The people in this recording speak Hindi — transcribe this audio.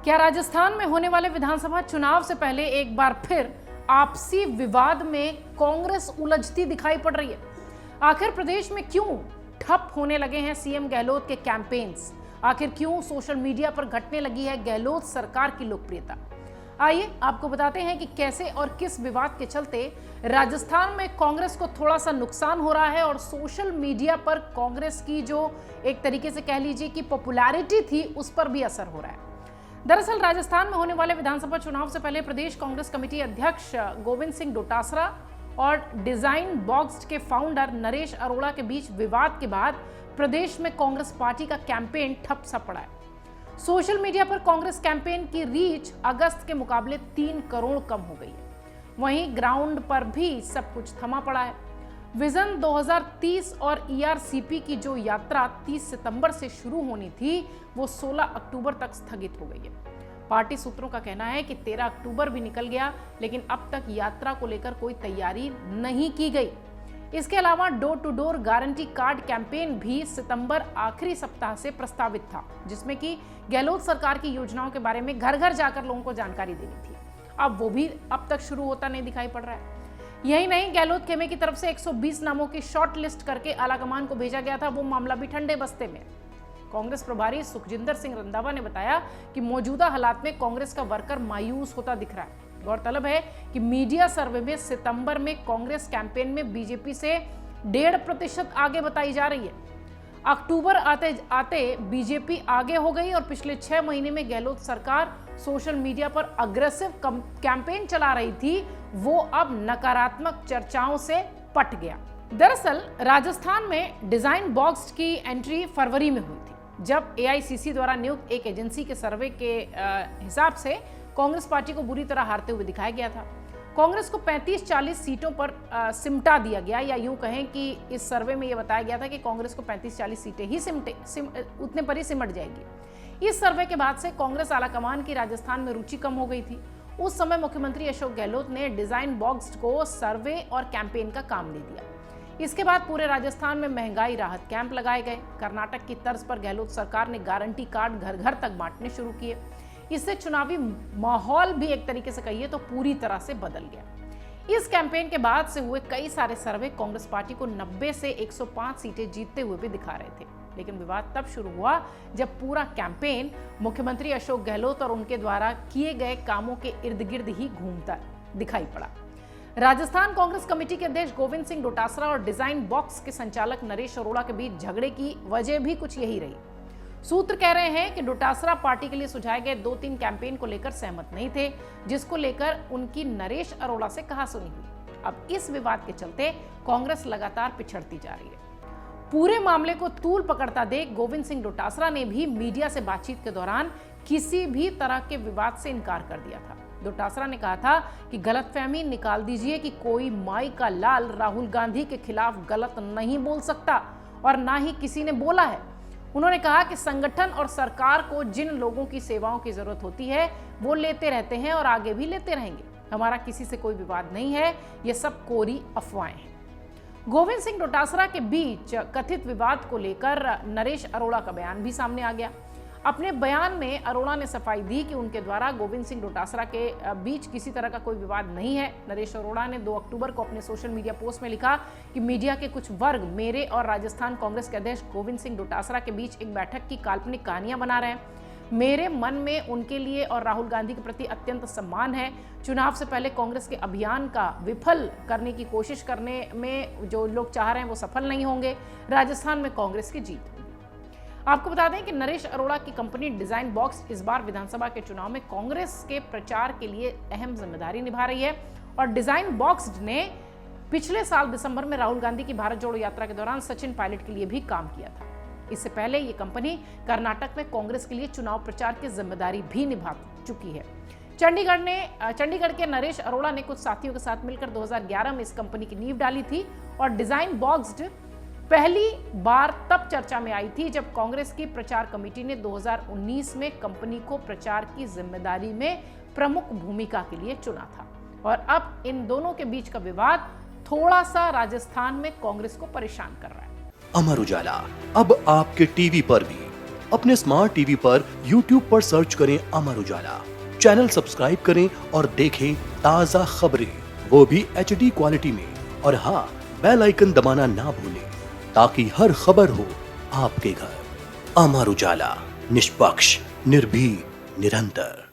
क्या राजस्थान में होने वाले विधानसभा चुनाव से पहले एक बार फिर आपसी विवाद में कांग्रेस उलझती दिखाई पड़ रही है? आखिर प्रदेश में क्यों ठप होने लगे हैं सीएम गहलोत के कैंपेन्स? आखिर क्यों सोशल मीडिया पर घटने लगी है गहलोत सरकार की लोकप्रियता? आइए आपको बताते हैं कि कैसे और किस विवाद के चलते राजस्थान में कांग्रेस को थोड़ा सा नुकसान हो रहा है और सोशल मीडिया पर कांग्रेस की जो एक तरीके से कह लीजिए कि पॉपुलैरिटी थी उस पर भी असर हो रहा है। दरअसल राजस्थान में होने वाले विधानसभा चुनाव से पहले प्रदेश कांग्रेस कमेटी अध्यक्ष गोविंद सिंह डोटासरा और डिजाइन बॉक्स के फाउंडर नरेश अरोड़ा के बीच विवाद के बाद प्रदेश में कांग्रेस पार्टी का कैंपेन ठप सा पड़ा है। सोशल मीडिया पर कांग्रेस कैंपेन की रीच अगस्त के मुकाबले 3 करोड़ कम हो गई है। वहीं ग्राउंड पर भी सब कुछ थमा पड़ा है। विजन 2030 और ईआरसीपी की जो यात्रा 30 सितंबर से शुरू होनी थी वो 16 अक्टूबर तक स्थगित हो गई है। पार्टी सूत्रों का कहना है कि 13 अक्टूबर भी निकल गया लेकिन अब तक यात्रा को लेकर कोई तैयारी नहीं की गई। इसके अलावा door to door guarantee card campaign भी सितंबर आखिरी सप्ताह से प्रस्तावित था, जिसमें कि गहलोत सरकार की योजनाओं के बारे में घर घर जाकर लोगों को जानकारी देनी थी। अब वो भी अब तक शुरू होता नहीं दिखाई पड़ रहा है। यही नहीं, गहलोत खेमे की तरफ से 120 नामों की शॉर्ट लिस्ट करके आलाकमान को भेजा गया था, वो मामला भी ठंडे बस्ते में। कांग्रेस प्रभारी सुखजिंदर सिंह रंधावा ने बताया कि मौजूदा हालात में कांग्रेस का वर्कर मायूस होता दिख रहा है। गौरतलब है कि मीडिया सर्वे में सितंबर में कांग्रेस कैंपेन में बीजेपी से 1.5% आगे बताई जा रही है। अक्टूबर आते आते बीजेपी आगे हो गई और पिछले 6 महीने में गहलोत सरकार सोशल मीडिया पर अग्रेसिव कैंपेन चला रही थी, वो अब नकारात्मक चर्चाओं से पट गया। दरअसल राजस्थान में डिजाइन बॉक्स की एंट्री फरवरी में हुई थी, जब एआईसीसी द्वारा नियुक्त एक एजेंसी के सर्वे के हिसाब से कांग्रेस पार्टी को बुरी तरह हारते हुए दिखाया गया था। कांग्रेस को 35-40 सीटों पर सिमटा दिया गया, या यूं कहें कि इस सर्वे में यह बताया गया था कि कांग्रेस को 35-40 सीटें ही उतने पर ही सिमट जाएगी। इस सर्वे के बाद से कांग्रेस आलाकमान की राजस्थान में रुचि कम हो गई थी। उस समय मुख्यमंत्री अशोक गहलोत ने डिजाइन बॉक्स को सर्वे और कैंपेन का काम दे दिया। इसके बाद पूरे राजस्थान में महंगाई राहत कैंप लगाए गए। कर्नाटक की तर्ज पर गहलोत सरकार ने गारंटी कार्ड घर घर तक बांटने शुरू किए। इससे चुनावी माहौल भी एक तरीके से कहिए तो पूरी तरह से बदल गया। इस कैंपेन के बाद से हुए कई सारे सर्वे कांग्रेस पार्टी को 90 से 105 सीटें जीतते हुए भी दिखा रहे थे। लेकिन विवाद तब शुरू हुआ जब पूरा कैंपेन मुख्यमंत्री अशोक गहलोत और उनके द्वारा किए गए कामों के इर्द गिर्द ही घूमता दिखाई पड़ा। राजस्थान कांग्रेस कमेटी के अध्यक्ष गोविंद सिंह डोटासरा और डिजाइन बॉक्स के संचालक नरेश अरोड़ा के बीच झगड़े की वजह भी कुछ यही रही। सूत्र कह रहे हैं कि डोटासरा पार्टी के लिए सुझाए गए 2-3 कैंपेन को लेकर सहमत नहीं थे, जिसको लेकर उनकी नरेश अरोड़ा से कहासुनी हुई। अब इस विवाद के चलते कांग्रेस लगातार पिछड़ती जा रही है। पूरे मामले को तूल पकड़ता देख गोविंद सिंह डोटासरा ने भी मीडिया से बातचीत के दौरान किसी भी तरह के विवाद से इनकार कर दिया था। डोटासरा ने कहा था कि गलतफहमी निकाल दीजिए कि कोई माई का लाल राहुल गांधी के खिलाफ गलत नहीं बोल सकता और ना ही किसी ने बोला है। उन्होंने कहा कि संगठन और सरकार को जिन लोगों की सेवाओं की जरूरत होती है वो लेते रहते हैं और आगे भी लेते रहेंगे। हमारा किसी से कोई विवाद नहीं है, ये सब कोरी अफवाहें हैं। गोविंद सिंह डोटासरा के बीच कथित विवाद को लेकर नरेश अरोड़ा का बयान भी सामने आ गया। अपने बयान में अरोड़ा ने सफाई दी कि उनके द्वारा गोविंद सिंह डोटासरा के बीच किसी तरह का कोई विवाद नहीं है। नरेश अरोड़ा ने 2 अक्टूबर को अपने सोशल मीडिया पोस्ट में लिखा कि मीडिया के कुछ वर्ग मेरे और राजस्थान कांग्रेस के अध्यक्ष गोविंद सिंह डोटासरा के बीच एक बैठक की काल्पनिक कहानियां बना रहे हैं। मेरे मन में उनके लिए और राहुल गांधी के प्रति अत्यंत सम्मान है। चुनाव से पहले कांग्रेस के अभियान का विफल करने की कोशिश करने में जो लोग चाह रहे हैं वो सफल नहीं होंगे। राजस्थान में कांग्रेस की जीत। आपको बता दें कि नरेश अरोड़ा की कंपनी डिजाइन बॉक्स इस बार विधानसभा के चुनाव में कांग्रेस के प्रचार के लिए अहम जिम्मेदारी निभा रही है और डिजाइन बॉक्स ने पिछले साल दिसंबर में राहुल गांधी की भारत जोड़ो यात्रा के दौरान सचिन पायलट के लिए भी काम किया था। इससे पहले ये कंपनी कर्नाटक में कांग्रेस के लिए चुनाव प्रचार की जिम्मेदारी भी निभा चुकी है। चंडीगढ़ के नरेश अरोड़ा ने कुछ साथियों के साथ मिलकर 2011 में इस कंपनी की नींव डाली थी और डिजाइन बॉक्स पहली बार तब चर्चा में आई थी जब कांग्रेस की प्रचार कमेटी ने 2019 में कंपनी को प्रचार की जिम्मेदारी में प्रमुख भूमिका के लिए चुना था। और अब इन दोनों के बीच का विवाद थोड़ा सा राजस्थान में कांग्रेस को परेशान कर रहा है। अमर उजाला अब आपके टीवी पर भी। अपने स्मार्ट टीवी पर YouTube पर सर्च करें अमर उजाला, चैनल सब्सक्राइब करें और देखें ताजा खबरें, वो भी HD क्वालिटी में। और हाँ, बेल आइकन दबाना ना भूलें ताकि हर खबर हो आपके घर। अमर उजाला, निष्पक्ष, निर्भीक, निरंतर।